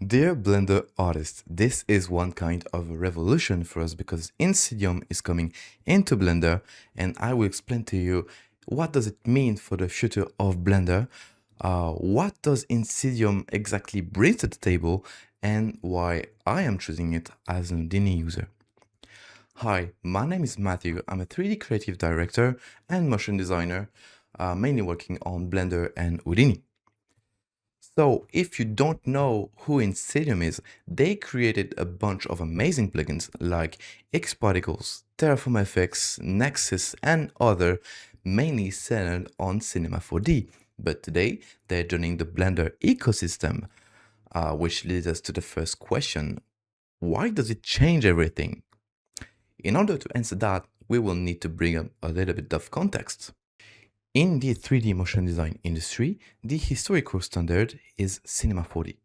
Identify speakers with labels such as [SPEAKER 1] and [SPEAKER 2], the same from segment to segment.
[SPEAKER 1] Dear Blender artists, this is one kind of a revolution for us because Insydium is coming into Blender, and I will explain to you what does it mean for the future of Blender, what does Insydium exactly bring to the table, and why I am choosing it as an Houdini user. Hi, my name is Matthew. I'm a 3D creative director and motion designer, mainly working on Blender and Houdini. So if you don't know who Insidium is, they created a bunch of amazing plugins like X-Particles, Terraform FX, Nexus, and other, mainly centered on Cinema 4D. But today, they're joining the Blender ecosystem, which leads us to the first question. Why does it change everything? In order to answer that, we will need to bring up a little bit of context. In the 3D motion design industry, the historical standard is Cinema 4D.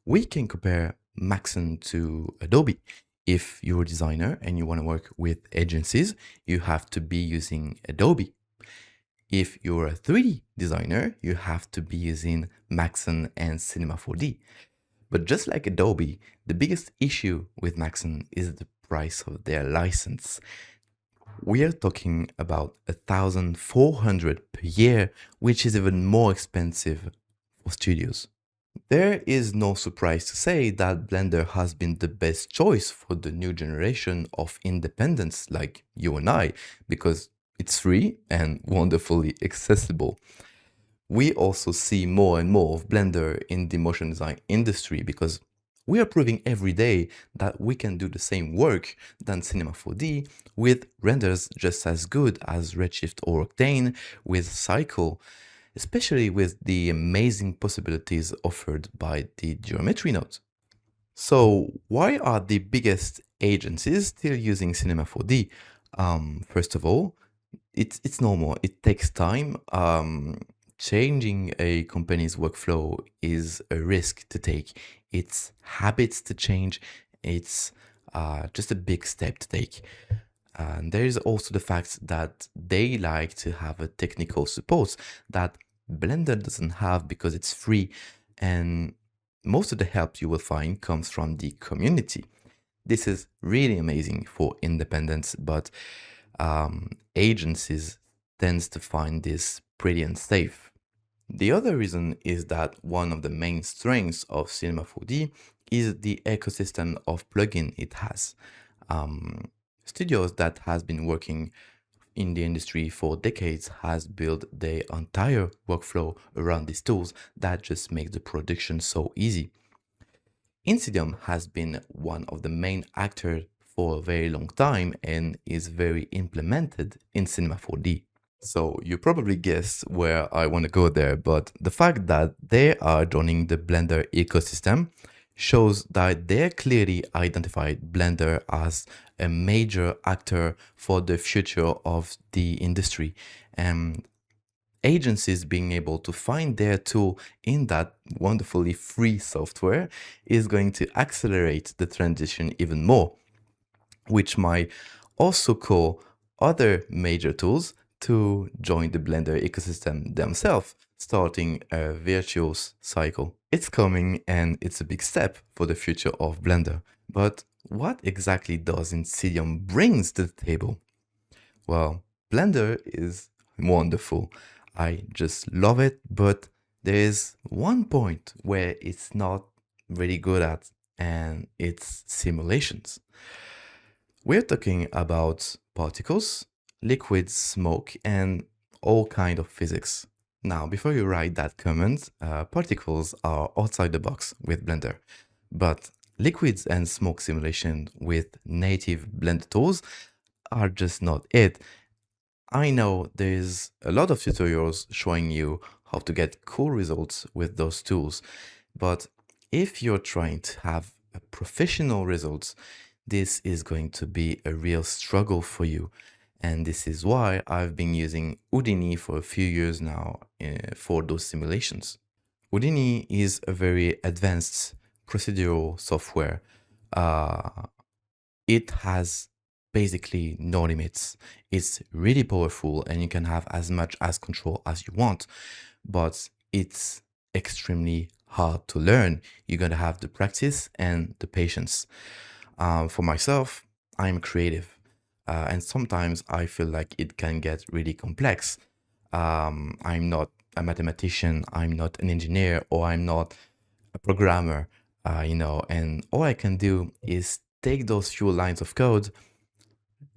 [SPEAKER 1] We can compare Maxon to Adobe. If you're a designer and you want to work with agencies, you have to be using Adobe. If you're a 3D designer, you have to be using Maxon and Cinema 4D. But just like Adobe, the biggest issue with Maxon is the price of their license. We are talking about 1,400 per year, which is even more expensive for studios. There is no surprise to say that Blender has been the best choice for the new generation of independents like you and I, because it's free and wonderfully accessible. We also see more and more of Blender in the motion design industry because we are proving every day that we can do the same work than Cinema 4D with renders just as good as Redshift or Octane with Cycle, especially with the amazing possibilities offered by the geometry node. So why are the biggest agencies still using Cinema 4D? First of all, it's normal. It takes time. Changing a company's workflow is a risk to take. It's habits to change. It's just a big step to take. And there is also the fact that they like to have a technical support that Blender doesn't have because it's free. And most of the help you will find comes from the community. This is really amazing for independents, but agencies tends to find this pretty unsafe. The other reason is that one of the main strengths of Cinema 4D is the ecosystem of plugin it has. Studios that has been working in the industry for decades has built their entire workflow around these tools that just makes the production so easy. Insydium has been one of the main actors for a very long time and is very implemented in Cinema 4D. So you probably guessed where I want to go there, but the fact that they are joining the Blender ecosystem shows that they clearly identified Blender as a major actor for the future of the industry. And agencies being able to find their tool in that wonderfully free software is going to accelerate the transition even more, which might also call other major tools to join the Blender ecosystem themselves, starting a virtuous cycle. It's coming and it's a big step for the future of Blender. But what exactly does Insidium brings to the table? Well, Blender is wonderful. I just love it, but there is one point where it's not really good at, and it's simulations. We're talking about particles, liquids, smoke, and all kind of physics. Now, before you write that comment, particles are outside the box with Blender, but liquids and smoke simulation with native Blender tools are just not it. I know there's a lot of tutorials showing you how to get cool results with those tools, but if you're trying to have a professional results, this is going to be a real struggle for you. And this is why I've been using Houdini for a few years now for those simulations. Houdini is a very advanced procedural software. It has basically no limits. It's really powerful and you can have as much as control as you want, but it's extremely hard to learn. You're gonna have the practice and the patience. For myself, I'm creative, and sometimes I feel like it can get really complex. I'm not a mathematician, I'm not an engineer, or I'm not a programmer, and all I can do is take those few lines of code,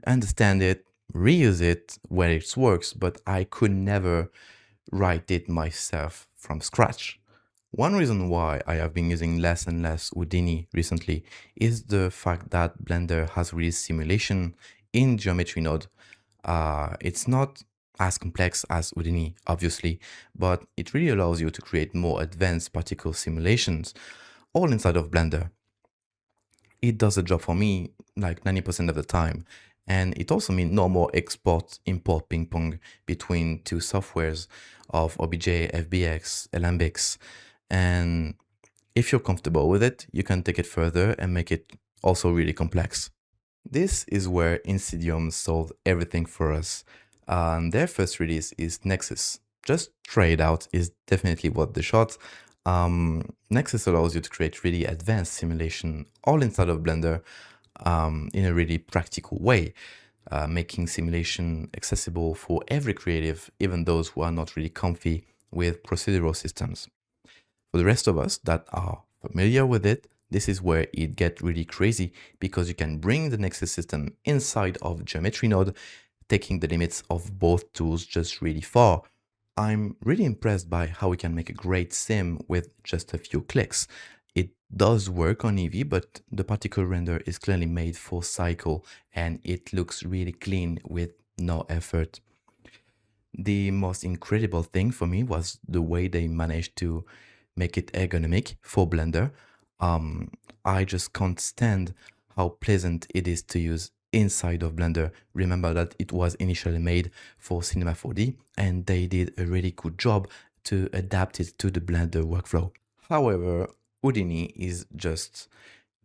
[SPEAKER 1] understand it, reuse it where it works, but I could never write it myself from scratch. One reason why I have been using less and less Houdini recently is the fact that Blender has released simulation in geometry node. It's not as complex as Houdini, obviously, but it really allows you to create more advanced particle simulations all inside of Blender. It does the job for me like 90% of the time. And it also means no more export import ping pong between two softwares of OBJ, FBX, Alembics. And if you're comfortable with it, you can take it further and make it also really complex. This is where Insydium solved everything for us. Their first release is Nexus. Just try it out, is definitely worth the shot. Nexus allows you to create really advanced simulation all inside of Blender in a really practical way, making simulation accessible for every creative, even those who are not really comfy with procedural systems. For the rest of us that are familiar with it, this is where it gets really crazy because you can bring the Nexus system inside of Geometry Node, taking the limits of both tools just really far. I'm really impressed by how we can make a great sim with just a few clicks. It does work on Eevee, but the particle render is clearly made for Cycle and it looks really clean with no effort. The most incredible thing for me was the way they managed to make it ergonomic for Blender. I just can't stand how pleasant it is to use inside of Blender. Remember that it was initially made for Cinema 4D and they did a really good job to adapt it to the Blender workflow. However, Houdini is just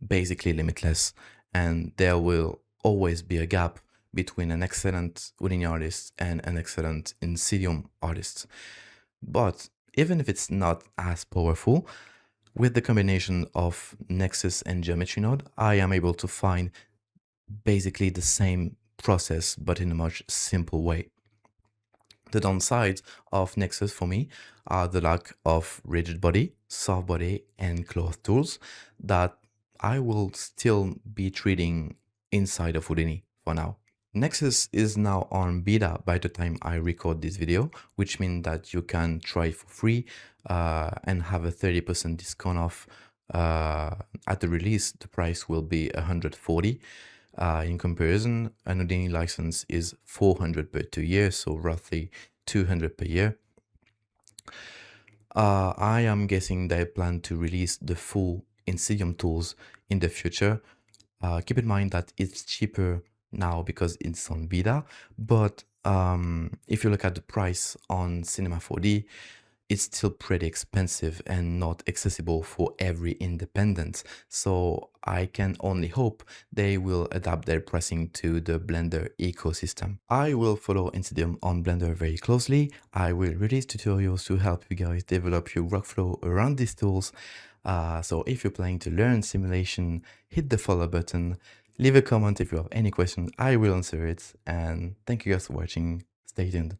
[SPEAKER 1] basically limitless and there will always be a gap between an excellent Houdini artist and an excellent Insidium artist. But even if it's not as powerful, with the combination of Nexus and Geometry Node, I am able to find basically the same process, but in a much simple way. The downsides of Nexus for me are the lack of rigid body, soft body, and cloth tools that I will still be treating inside of Houdini for now. Nexus is now on beta by the time I record this video, which means that you can try for free and have a 30% discount off. At the release, the price will be $140. In comparison, an Houdini license is $400 per 2 years, so roughly $200 per year. I am guessing they plan to release the full Insidium tools in the future. Keep in mind that it's cheaper now because it's on beta, but if you look at the price on Cinema 4D, it's still pretty expensive and not accessible for every independent. So I can only hope they will adapt their pricing to the Blender ecosystem. I will follow Insidium on Blender very closely. I will release tutorials to help you guys develop your workflow around these tools. So if you're planning to learn simulation, hit the follow button, leave a comment if you have any question, I will answer it. And thank you guys for watching. Stay tuned.